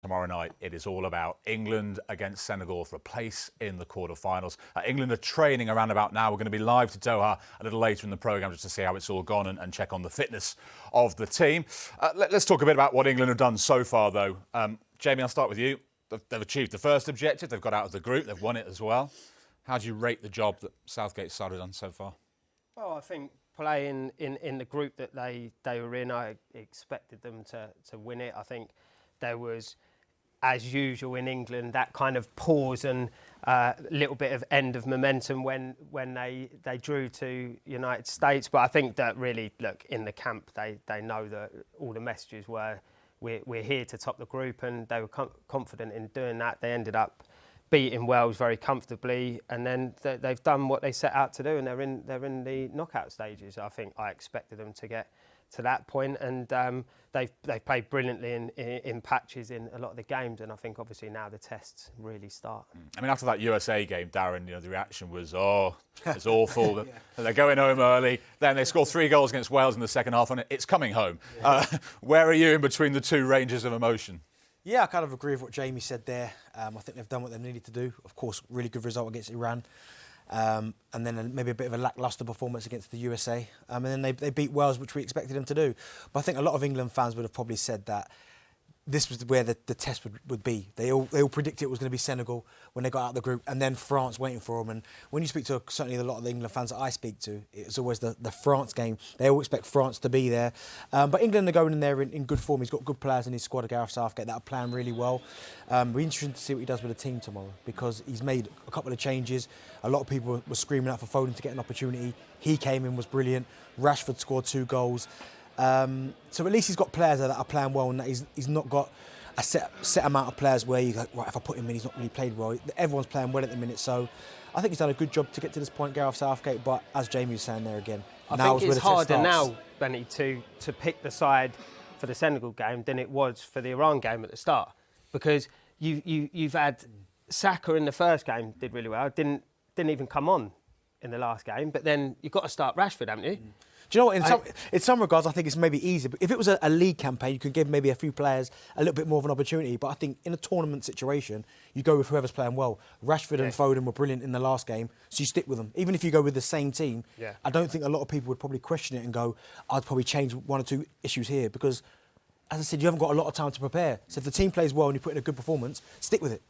Tomorrow night, it is all about England against Senegal for a place in the quarterfinals. England are training around about now. We're going to be live to Doha a little later in the programme just to see how it's all gone and check on the fitness of the team. Let's talk a bit about what England have done so far, though. Jamie, I'll start with you. They've achieved the first objective. They've got out of the group. They've won it as well. How do you rate the job that Southgate started on so far? Well, I think playing in the group that they were in, I expected them to win it. I think there was, as usual in England, that kind of pause and little bit of end of momentum when they drew to United States. But I think that really, look, in the camp, they know that all the messages were, we're here to top the group, and they were confident in doing that. They ended up beating Wales very comfortably, and then they've done what they set out to do, and they're in the knockout stages. I think I expected them to get to that point, and they've played brilliantly in patches in a lot of the games, and I think obviously now the tests really start. I mean, after that USA game, Darren, the reaction was, it's awful. Yeah. They're going home early. Then they score 3 goals against Wales in the second half, and it's coming home. Yeah. Where are you in between the two ranges of emotion? Yeah, I kind of agree with what Jamie said there. I think they've done what they needed to do. Of course, really good result against Iran. And then maybe a bit of a lacklustre performance against the USA. And then they beat Wales, which we expected them to do. But I think a lot of England fans would have probably said that this was where the test would be. They all predicted it was going to be Senegal when they got out of the group, and then France waiting for them. And when you speak to certainly a lot of the England fans that I speak to, it's always the France game. They all expect France to be there. But England are going in there in good form. He's got good players in his squad, Gareth Southgate, that are playing really well. We're interested to see what he does with the team tomorrow, because he's made a couple of changes. A lot of people were screaming out for Foden to get an opportunity. He came in, was brilliant. Rashford scored 2 goals. So at least he's got players that are playing well, and that he's not got a set amount of players where you're like, right, if I put him in, he's not really played well. Everyone's playing well at the minute, so I think he's done a good job to get to this point, Gareth Southgate. But as Jamie was saying there again, I think it's harder now, Benny, to pick the side for the Senegal game than it was for the Iran game at the start, because you've had Saka in the first game did really well, didn't even come on in the last game, but then you've got to start Rashford, haven't you? Do you know what? In some regards, I think it's maybe easier. But if it was a league campaign, you could give maybe a few players a little bit more of an opportunity. But I think in a tournament situation, you go with whoever's playing well. Rashford and Foden were brilliant in the last game, so you stick with them. Even if you go with the same team, I don't think a lot of people would probably question it and go, I'd probably change 1 or 2 issues here, because, as I said, you haven't got a lot of time to prepare. So if the team plays well and you put in a good performance, stick with it.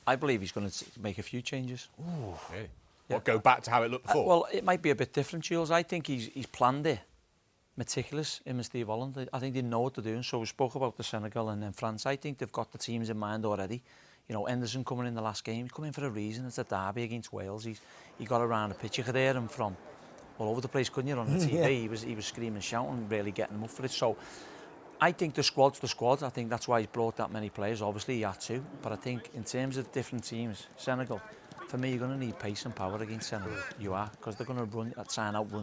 I believe he's going to make a few changes. Ooh, okay. What, go back to how it looked before? Well, it might be a bit different, Jules. I think he's planned it. Meticulous, him and Steve Holland. I think they know what they're doing. So we spoke about the Senegal and then France. I think they've got the teams in mind already. Henderson coming in the last game. He's coming for a reason. It's a derby against Wales. He got around the pitch. You could hear him from all over the place, couldn't you, on the TV? He was screaming, shouting, really getting them up for it. So I think the squad's the squad. I think that's why he's brought that many players. Obviously, he had to. But I think in terms of different teams, Senegal, for me, you're going to need pace and power against Senegal. You are, because they're going to run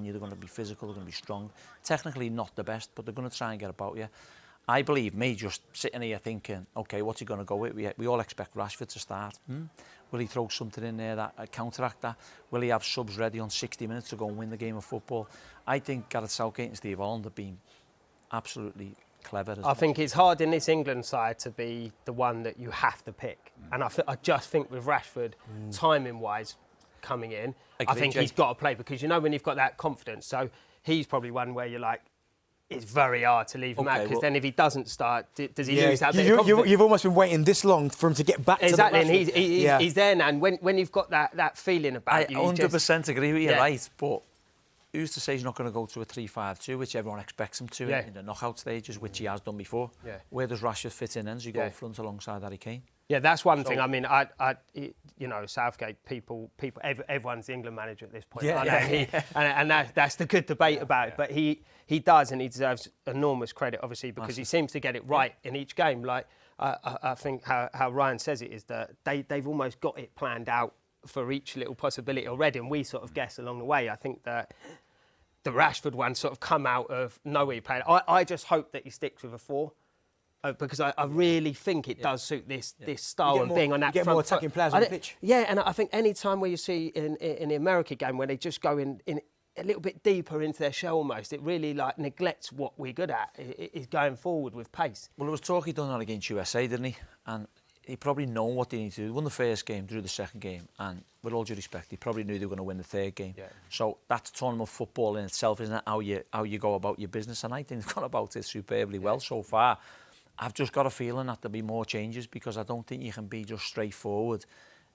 you. They're going to be physical. They're going to be strong. Technically, not the best, but they're going to try and get about you. I believe me just sitting here thinking, OK, what's he going to go with? We all expect Rashford to start. Will he throw something in there that counteract that? Will he have subs ready on 60 minutes to go and win the game of football? I think Gareth Southgate and Steve Holland have been absolutely clever. I think it's hard in this England side to be the one that you have to pick. And I just think with Rashford, timing-wise, coming in, I think he's got to play, because when you've got that confidence. So he's probably one where you're like, it's very hard to leave him out, because then if he doesn't start, does he lose that bit of confidence? You've almost been waiting this long for him to get back to that. Exactly, and he's there now. And when you've got that feeling about you... I 100% agree with you, right, but who's to say he's not going to go to a 3-5-2, which everyone expects him to in the knockout stages, which he has done before? Where does Rashford fit in then? Does he go front alongside Harry Kane? Yeah, that's one thing. I mean, Southgate, everyone's the England manager at this point. And that's the good debate about it. But he does, and he deserves enormous credit, obviously, because he seems to get it right in each game. Like, I think how Ryan says it is that they've almost got it planned out for each little possibility already, and we sort of guess along the way. I think that the Rashford one sort of come out of nowhere playing. I just hope that he sticks with a 4. Because I really think it does suit this style and being on that front. You get more attacking players on the pitch. Yeah, and I think any time where you see in the America game where they just go in a little bit deeper into their shell almost. It really like neglects what we're good at, is going forward with pace. Well, it was talk he done that against USA, didn't he? And he probably know what they need to do. He won the first game, drew the second game, and with all due respect, he probably knew they were going to win the third game. Yeah. So that's tournament football in itself, isn't it? How you go about your business, and I think they've gone about it superbly well so far. I've just got a feeling that there'll be more changes because I don't think you can be just straightforward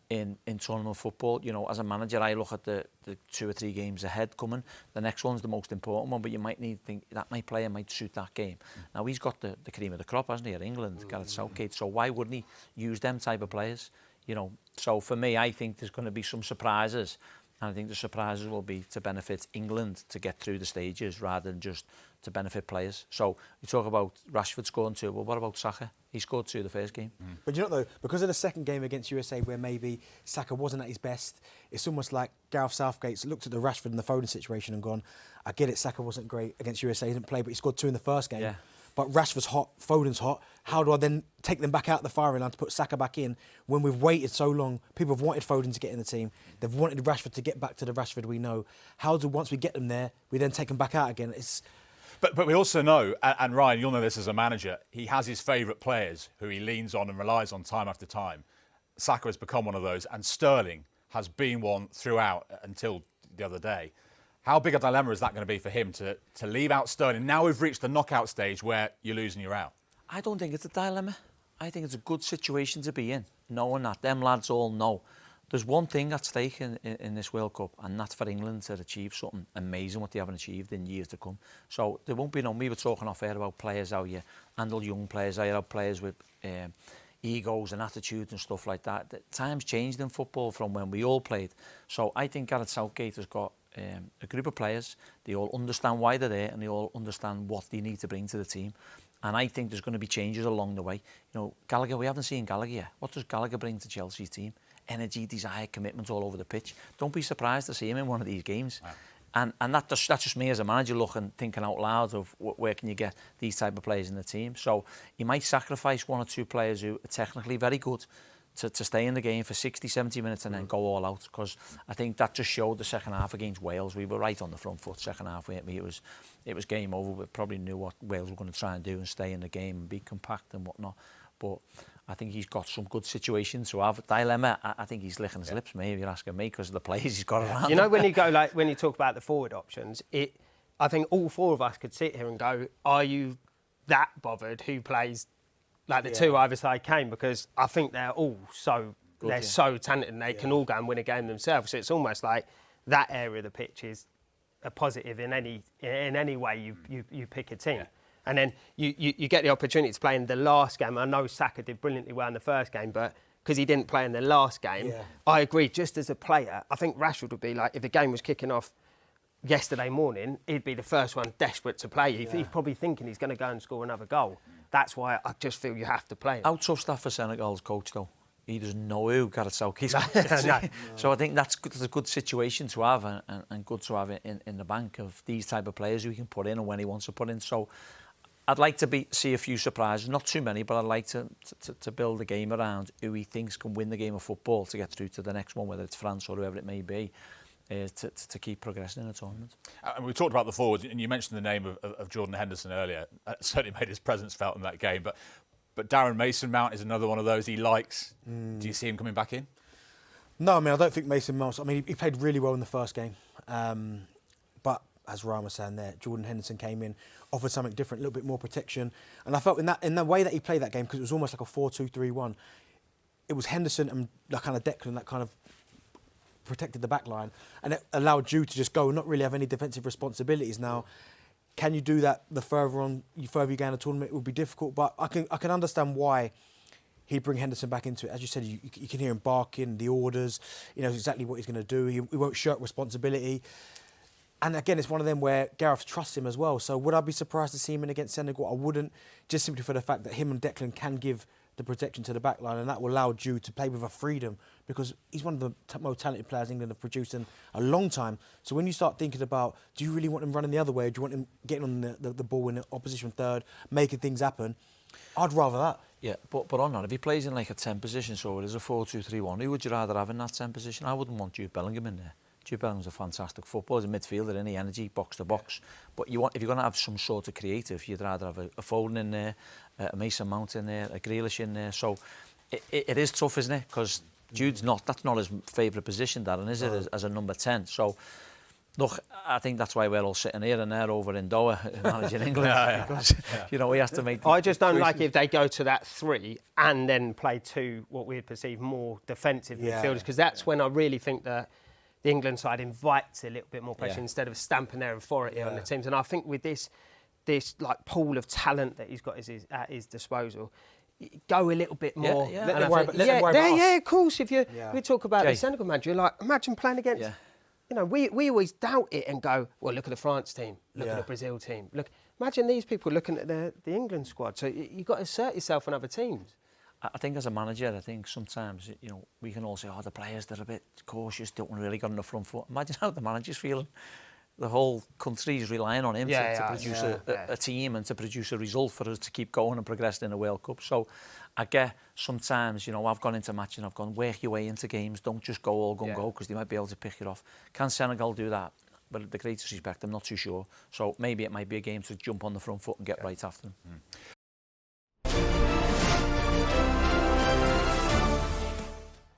in tournament football. You know, as a manager, I look at the 2 or 3 games ahead coming. The next one's the most important one, but you might think that my player might suit that game. Now, he's got the cream of the crop, hasn't he, at England, Gareth Southgate, so why wouldn't he use them type of players? You know, so for me, I think there's going to be some surprises, and I think the surprises will be to benefit England to get through the stages rather than just to benefit players. So we talk about Rashford scoring 2, well, what about Saka? He scored 2 the first game. But you know though, because of the second game against USA where maybe Saka wasn't at his best, it's almost like Gareth Southgate's looked at the Rashford and the Foden situation and gone, I get it, Saka wasn't great against USA, he didn't play, but he scored 2 in the first game. Yeah. But Rashford's hot, Foden's hot. How do I then take them back out the firing line to put Saka back in when we've waited so long? People have wanted Foden to get in the team. They've wanted Rashford to get back to the Rashford we know. How do, once we get them there, we then take them back out again? But we also know, and Ryan, you'll know this as a manager, he has his favourite players who he leans on and relies on time after time. Saka has become one of those, and Sterling has been one throughout until the other day. How big a dilemma is that going to be for him to leave out Sterling? Now we've reached the knockout stage where you're losing, you're out. I don't think it's a dilemma. I think it's a good situation to be in, knowing that them lads all know. There's one thing at stake in this World Cup, and that's for England to achieve something amazing what they haven't achieved in years to come. So there won't be no, we were talking off air about players, how you handle young players, how you have players with egos and attitudes and stuff like that. The times changed in football from when we all played. So I think Gareth Southgate has got a group of players, they all understand why they're there and they all understand what they need to bring to the team. And I think there's going to be changes along the way. You know, Gallagher, we haven't seen Gallagher yet. What does Gallagher bring to Chelsea's team? Energy, desire, commitment all over the pitch. Don't be surprised to see him in one of these games. Wow. And that's just me as a manager looking, thinking out loud of where can you get these type of players in the team. So he might sacrifice 1 or 2 players who are technically very good to stay in the game for 60, 70 minutes and then go all out. Because I think that just showed the second half against Wales. We were right on the front foot second half. It was game over. We probably knew what Wales were going to try and do and stay in the game and be compact and whatnot. But I think he's got some good situations to have. Dilemma, I think he's licking his lips, mate, if you're asking me, because of the players he's got around. You know, when you go when you talk about the forward options, I think all 4 of us could sit here and go, are you that bothered who plays like the 2 either side came? Because I think they're all so good, so talented and they can all go and win a game themselves. So it's almost like that area of the pitch is a positive in any way you pick a team. Yeah. And then you get the opportunity to play in the last game. I know Saka did brilliantly well in the first game, but because he didn't play in the last game, I agree, just as a player, I think Rashford would be like, if the game was kicking off yesterday morning, he'd be the first one desperate to play. He's probably thinking he's going to go and score another goal. That's why I just feel you have to play him. How tough stuff for Senegal's coach, though? He doesn't know who Gareth Southgate's no. So I think that's a good situation to have and good to have in the bank of these type of players who he can put in and when he wants to put in. So I'd like to see a few surprises, not too many, but I'd like to build a game around who he thinks can win the game of football to get through to the next one, whether it's France or whoever it may be, to keep progressing in the tournament. And we talked about the forwards, and you mentioned the name of Jordan Henderson earlier. That certainly made his presence felt in that game. But Darren Mason-Mount is another one of those he likes. Do you see him coming back in? No, I mean, I don't think Mason-Mount... I mean, he played really well in the first game. But as Ryan was saying there, Jordan Henderson came in, offered something different, a little bit more protection. And I felt in the way that he played that game, because it was almost like a 4-2-3-1, it was Henderson and kind of Declan that kind of protected the back line, and it allowed Jude to just go and not really have any defensive responsibilities. Now, can you do that the further you go in the tournament? It would be difficult, but I can understand why he'd bring Henderson back into it. As you said, you can hear him barking, the orders, he knows exactly what he's going to do. He won't shirk responsibility. And again, it's one of them where Gareth trusts him as well. So would I be surprised to see him in against Senegal? I wouldn't, just simply for the fact that him and Declan can give the protection to the back line, and that will allow Jude to play with a freedom, because he's one of the most talented players England have produced in a long time. So when you start thinking about, do you really want him running the other way, or do you want him getting on the ball in the opposition third, making things happen? I'd rather that. Yeah, but on that, if he plays in like a 10 position, so it is a 4-2-3-1, who would you rather have in that 10 position? I wouldn't want Jude Bellingham in there. Jude Bellingham's a fantastic footballer. He's a midfielder, any energy, box to box. But if you're going to have some sort of creative, you'd rather have a Foden in there, a Mason Mount in there, a Grealish in there. So it is tough, isn't it? Because Jude's that's not his favourite position, Darren, is it, as a number 10? So, look, I think that's why we're all sitting here and they're over in Doha managing England. Because, you know, he has to make... I just don't like if they go to that 3 and then play 2, what we'd perceive more defensive midfielders, because that's when I really think that the England side invites a little bit more pressure instead of stamping their authority on the teams. And I think with this like pool of talent that he's got at his disposal, go a little bit more. Let them worry about us. Yeah, of course. If we talk about the Senegal manager, like imagine playing against. Yeah. You know, we always doubt it and go, well, look at the France team, look at the Brazil team. Look, imagine these people looking at the England squad. So you've got to assert yourself on other teams. I think as a manager, I think sometimes, you know, we can all say, the players, they're a bit cautious, don't really got on the front foot. Imagine how the manager's feeling. The whole country's relying on him to produce a team and to produce a result for us to keep going and progressing in the World Cup. So I get sometimes, you know, I've gone into matches and I've gone, work your way into games, don't just go all gung-go because they might be able to pick it off. Can Senegal do that? But with the greatest respect, I'm not too sure. So maybe it might be a game to jump on the front foot and get right after them.